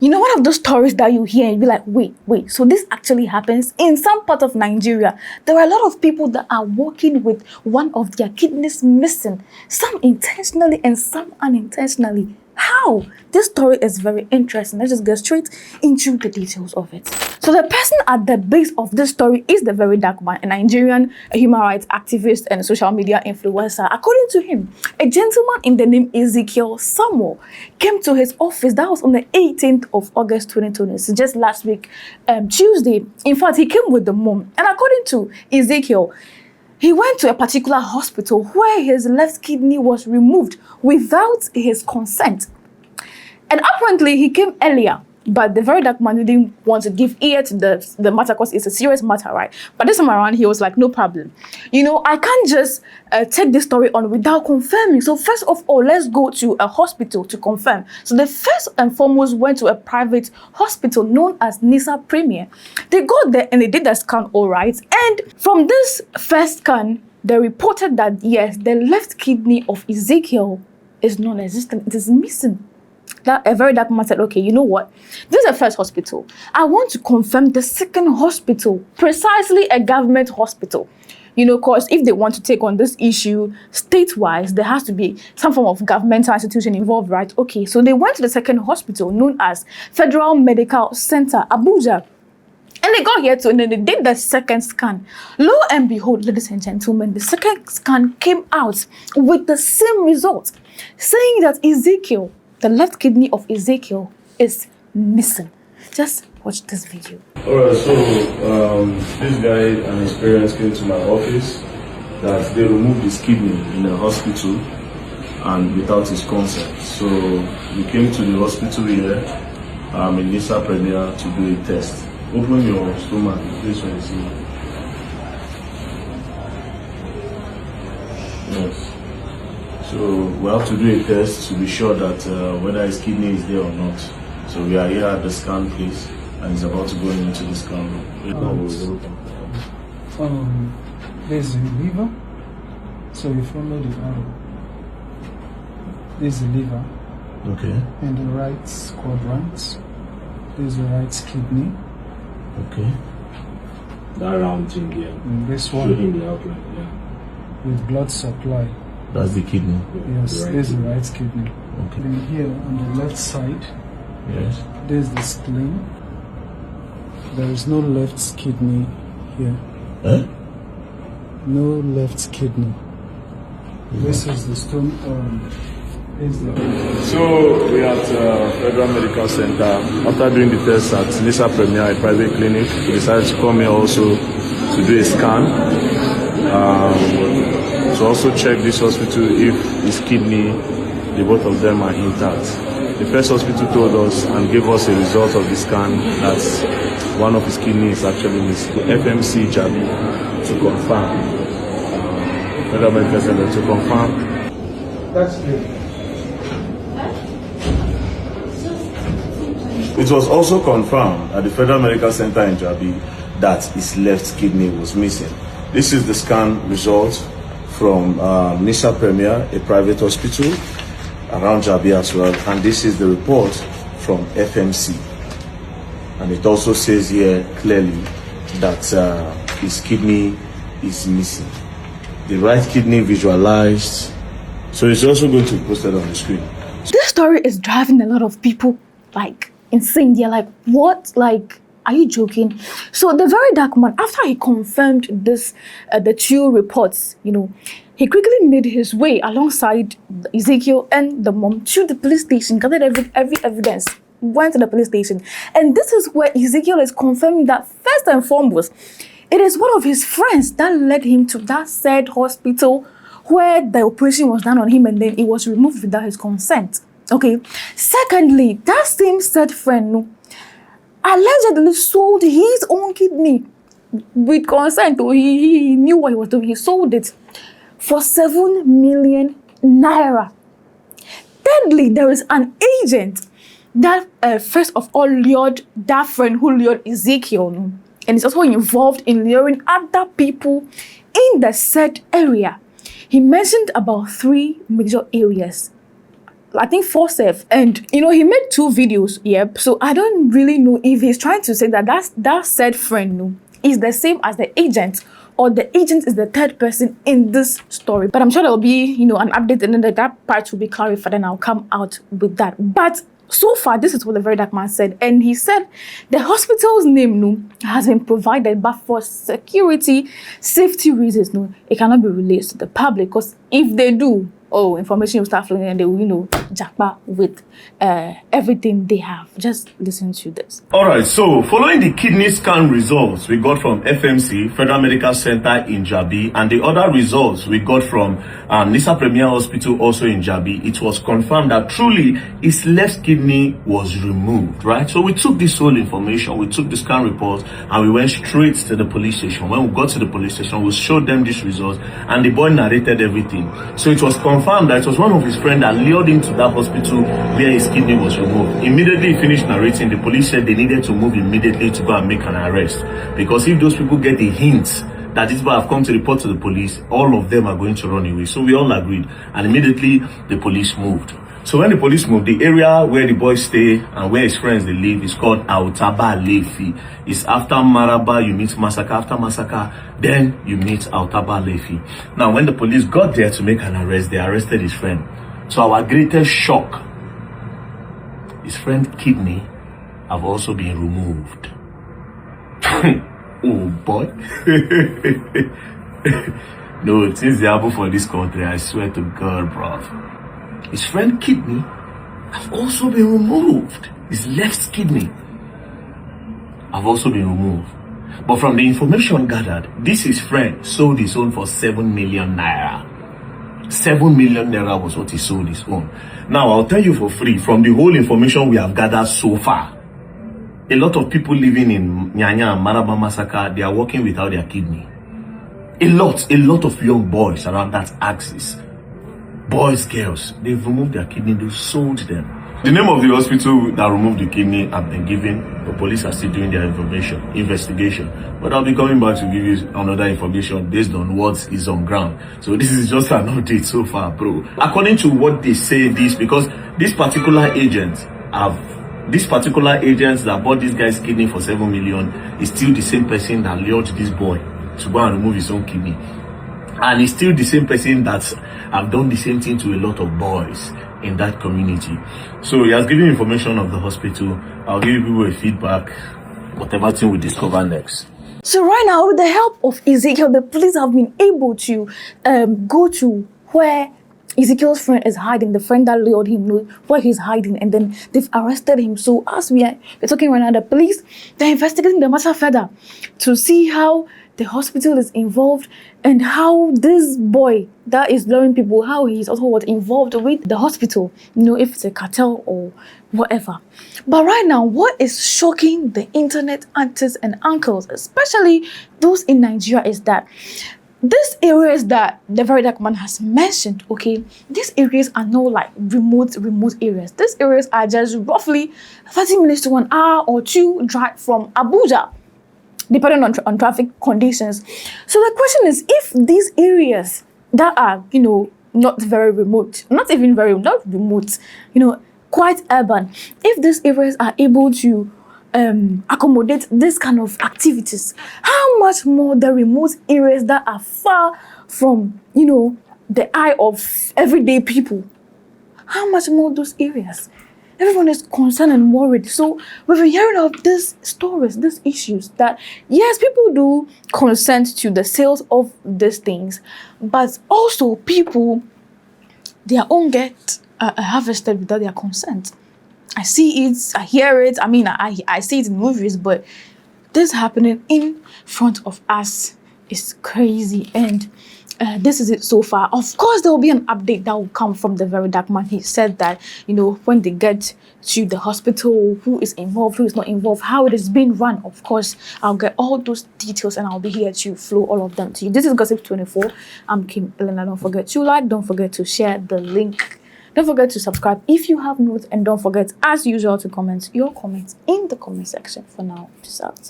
You know, one of those stories that you hear and you be like, wait, so this actually happens in some part of Nigeria. There are a lot of people that are walking with one of their kidneys missing, some intentionally and some unintentionally. How? This story is very interesting. Let's just get straight into the details of it. So the person at the base of this story is the very dark man, a Nigerian human rights activist and social media influencer. According to him, a gentleman in the name H0Samuel came to his office. That was on the 18th of August 2020, so just last week, Tuesday. In fact, he came with the mom. And according to Ezekiel, he went to a particular hospital where his left kidney was removed without his consent. And apparently he came earlier, but the very dark man didn't want to give ear to the matter because it's a serious matter, right? But this time around, he was like, no problem. You know, I can't just take this story on without confirming. So first of all, let's go to a hospital to confirm. So they first and foremost went to a private hospital known as Nisa Premier. They got there and they did the scan all right. And from this first scan, they reported that, yes, the left kidney of Ezekiel is non-existent. It is missing. That a very dark man said, okay, you know what? This is the first hospital. I want to confirm the second hospital, precisely a government hospital. You know, because if they want to take on this issue state-wise, there has to be some form of governmental institution involved, right? Okay, so they went to the second hospital known as Federal Medical Center, Abuja. And they got here too, and then they did the second scan. Lo and behold, ladies and gentlemen, the second scan came out with the same result, saying that Ezekiel, the left kidney of Ezekiel, is missing. Just watch this video. Alright, so this guy and his parents came to my office that they removed his kidney in the hospital and without his consent. So we came to the hospital here in Nisa Premier to do a test. Open your stomach, this one you see. Yes. So we have to do a test to be sure that whether his kidney is there or not. So we are here at the scan place and he's about to go into the scan room. There's the liver. So you follow the arrow. There's the liver. Okay. And the right quadrant. There's the right kidney. Okay. That round thing here. And this one. Showing the outline, yeah. With blood supply. That's the kidney. Yes, there's the right kidney. Okay. Then here on the left side, Yes. there's the spleen. There is no left kidney here. Eh? No left kidney. This is the stone. So we are at Federal Medical Center. After doing the test at Nisa Premier, a private clinic, we decided to come here also to do a scan. To also check this hospital if his kidney, the both of them are intact. The first hospital told us and gave us a result of the scan that one of his kidneys is actually missing. The FMC Jabi to confirm. Federal Medical Center to confirm. That's good. It was also confirmed at the Federal Medical Center in Jabi that his left kidney was missing. This is the scan result from Nisa Premier, a private hospital around Jabi as well, and this is the report from FMC. And it also says here clearly that his kidney is missing. The right kidney visualized, so it's also going to be posted on the screen. This story is driving a lot of people like insane. They're like, what? Like, are you joking? So the very dark man, after he confirmed this, the two reports, you know, he quickly made his way alongside Ezekiel and the mom to the police station, gathered every evidence, went to the police station. And this is where Ezekiel is confirming that first and foremost, it is one of his friends that led him to that said hospital where the operation was done on him and then it was removed without his consent. Okay. Secondly, that same said friend allegedly sold his own kidney with consent. He knew what he was doing. He sold it for 7 million naira. Thirdly, there is an agent that first of all lured that friend who lured Ezekiel, and is also involved in luring other people in the said area. He mentioned about 3 major areas I think forceps, and he made 2 videos. Yep. So I don't really know if he's trying to say that that said friend is the same as the agent, or the agent is the third person in this story. But I'm sure there'll be an update, and then that part will be clarified, and I'll come out with that. But so far, this is what the very dark man said, and he said the hospital's name has been provided, but for safety reasons, it cannot be released to the public, because if they do, information will start flowing, and they will, jackpot with everything they have. Just listen to this. All right, so following the kidney scan results we got from FMC, Federal Medical Center in Jabi, and the other results we got from Nisa Premier Hospital also in Jabi, it was confirmed that truly his left kidney was removed, right? So we took this whole information, we took the scan reports, and we went straight to the police station. When we got to the police station, we showed them these results, and the boy narrated everything. So it was confirmed that it was one of his friends that lured him to that hospital where his kidney was removed. Immediately he finished narrating, the police said they needed to move immediately to go and make an arrest, because if those people get the hints that this boy have come to report to the police, all of them are going to run away. So we all agreed, and immediately the police moved. So when the police moved, the area where the boys stay and where his friends they live is called Autaba Lefi. It's after Maraba, you meet Massacre. After Massacre, then you meet Autaba Lefi. Now, when the police got there to make an arrest, they arrested his friend. So our greatest shock, his friend's kidney have also been removed. Oh boy. No, things they happen for this country, I swear to God, bro. His friend's kidney have also been removed. His left kidney have also been removed. But from the information gathered, this his friend sold his own for 7 million naira. 7 million naira was what he sold his own. Now, I'll tell you for free, from the whole information we have gathered so far, a lot of people living in Nyanya and Maraba Massacre, they are working without their kidney. A lot of young boys around that axis. Boys, girls, they've removed their kidney, they've sold them. The name of the hospital that removed the kidney have been given. The police are still doing their investigation. But I'll be coming back to give you another information based on what is on ground. So this is just an update so far, bro. According to what they say, because this particular agents that bought this guy's kidney for 7 million is still the same person that lured this boy to go and remove his own kidney. And it's still the same person that have done the same thing to a lot of boys in that community. So he has given information of the hospital. I'll give you people a feedback, whatever thing we discover next. So right now, with the help of Ezekiel, the police have been able to go to where Ezekiel's friend is hiding, the friend that lured him, where he's hiding, and then they've arrested him. So as we're talking right now, the police, they're investigating the matter further to see how the hospital is involved and how this boy that is luring people, how he's also involved with the hospital, if it's a cartel or whatever. But right now, what is shocking the internet aunties and uncles, especially those in Nigeria, is that these areas that the very dark man has mentioned, these areas are not like remote areas. These areas are just roughly 30 minutes to 1 hour or 2 drive from Abuja, depending on traffic conditions. So the question is, if these areas that are, not very remote, not remote, quite urban, if these areas are able to accommodate this kind of activities, how much more the remote areas that are far from, the eye of everyday people, how much more those areas? Everyone is concerned and worried. So we've been hearing of these stories, these issues that, yes, people do consent to the sales of these things, but also people, their own get harvested without their consent. I see it, I hear it, I see it in movies, but this happening in front of us is crazy. And this is it so far. Of course, there will be an update that will come from the very dark man. He said that, when they get to the hospital, who is involved, who is not involved, how it is being run. Of course, I'll get all those details and I'll be here to flow all of them to you. This is Gossip 24. I'm Kim Elena. Don't forget to like, don't forget to share the link. Don't forget to subscribe if you have not, and don't forget, as usual, to comment your comments in the comment section. For now, peace out.